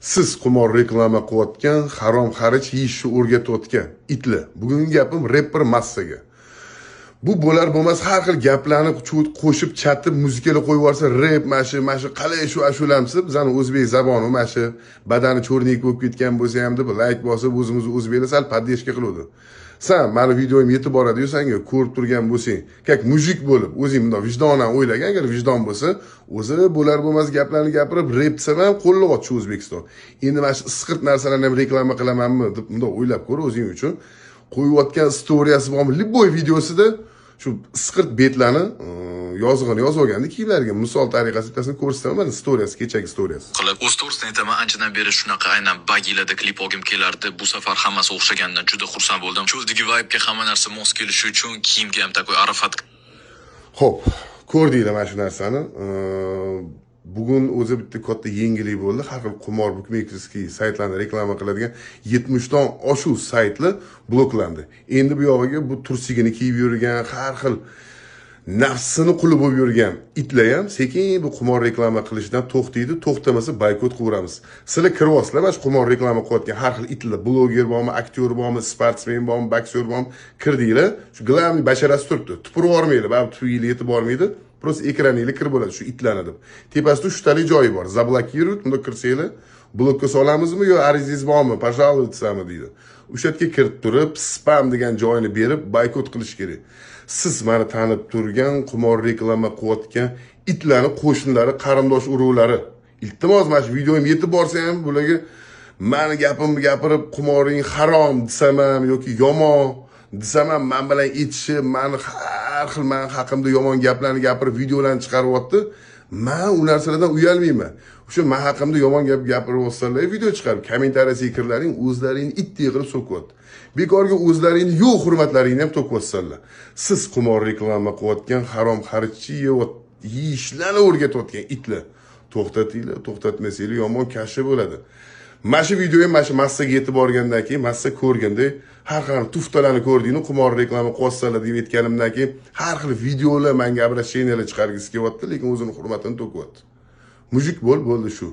Siz qumor reklama qilayotgan, harom xarij yeyishni o'rgatayotgan itlar. Bugungi gapim rapper massaga. Bu bo'lar bo'lmas har xil gaplarni qo'shib chatib muzikaga qo'yib yuborsa, rap mashi qalay shu ashulamsi, bizning o'zbek zaboni mashi badani cho'rnik bo'lib ketgan bo'lsa ham deb like bosib o'zimizni o'zbeklar sal paddeshka qiladi. Sen meni videoyim yetib boradi, sanga ko'rib turgan bo'lsang, kak mujik bo'lib, o'zing bunday vijdonan o'ylagan, agar vijdon bo'lsa, o'zi bo'lar bo'lmas gaplarni gapirib, rap desam ham qo'llayotchi O'zbekiston. Endi mana shu isqirt narsalarni ham reklama qilamanmi deb bunday o'ylab ko'r o'zing uchun. Qo'yayotgan storiyasi bormi? Liboy videosida shu isqirt betlarni yozg'ini yozib olganda kiyimlariga misol tariqasida bittasini ko'rsataman. Mana storiyasi, kechagi storiyasi. Qilib, o'z to'g'risida aytaman, anchadan beri shunaqa aynan bagilarda klip olgim kelardi. Bu safar hammasi o'xshaganidan juda xursand bo'ldim. Cho'ldagi vibe'ga hamma narsa mos kelishi uchun kiyimga ham takoy Arafat. Xo'p, ko'rdinglar mana shu narsani. Bugun o'zi bitta katta yangilik bo'ldi. Har xil qumor bukmekerskiy saytlarni reklama qiladigan 70 dan oshuv saytlar bloklandi. Endi bu yog'iga bu tursigini kiyib yurgan, har xil nafsini quli bo'lib yurgan itlar ham sekin bu qumor reklama qilishdan to'xtaydi, to'xtamasa boykot qilaveramiz. Sizlar kiryapsizlar, mana shu qumor reklama qilayotgan har xil itlar, bloger bormi, aktyor bormi, sportsmen bormi, boksyor bormi, kirdinglar. Shu glavniy basharasi turibdi. Tupurib yormaydi, baribir tuyiga yetib bormaydi. Просто ekraningizga kirib bo'ladi shu itlarni deb. Tepasida 3 tali joyi bor. Zablokировать, bunda kirsanglar, blokka solamizmi yo arizangiz bormi? Пожалуйста, desami deydi. O'sha yerga kirib turib, spam degan joyini berib boykot qilish kerak. Siz meni tanib turgan, qumor reklama qilayotgan itlarning qo'shnilari, qarindosh urug'lari. Iltimos, mana shu videoyim yetib borsa ham bularga meni gapimni gapirib, qumoring harom desam ham yoki yomon desam ham men bilan etishib, meni har xil men haqimda yomon gaplarni gapirib, videolarni chiqaryapti. Men u narsalardan uyalmayman. O'sha men haqimda yomon gap gapirib olsalar, video chiqarib, kommentariyaga kirlaring, o'zlaringni itdek qilib so'kyapti. Bekorga o'zlaringni yo'q hurmatlaringni ham to'kyapsizlar. Siz qumor reklama qilayotgan, harom xarijchi yeyishlarni o'rgatayotgan itlar. To'xtatinglar, to'xtatmasanglar yomon kashi bo'ladi. Mana shu videoyim mana shu massaga yetib borgandan keyin, massa ko'rganda har xil tuftalarni ko'rdingmi, qumor reklama qilyapsizlar deb aytganimdan keyin har xil videolar menga обращениялар chiqargisi kelyapti, lekin o'zini hurmatini to'kyapti. Mujik bo'ldi shu.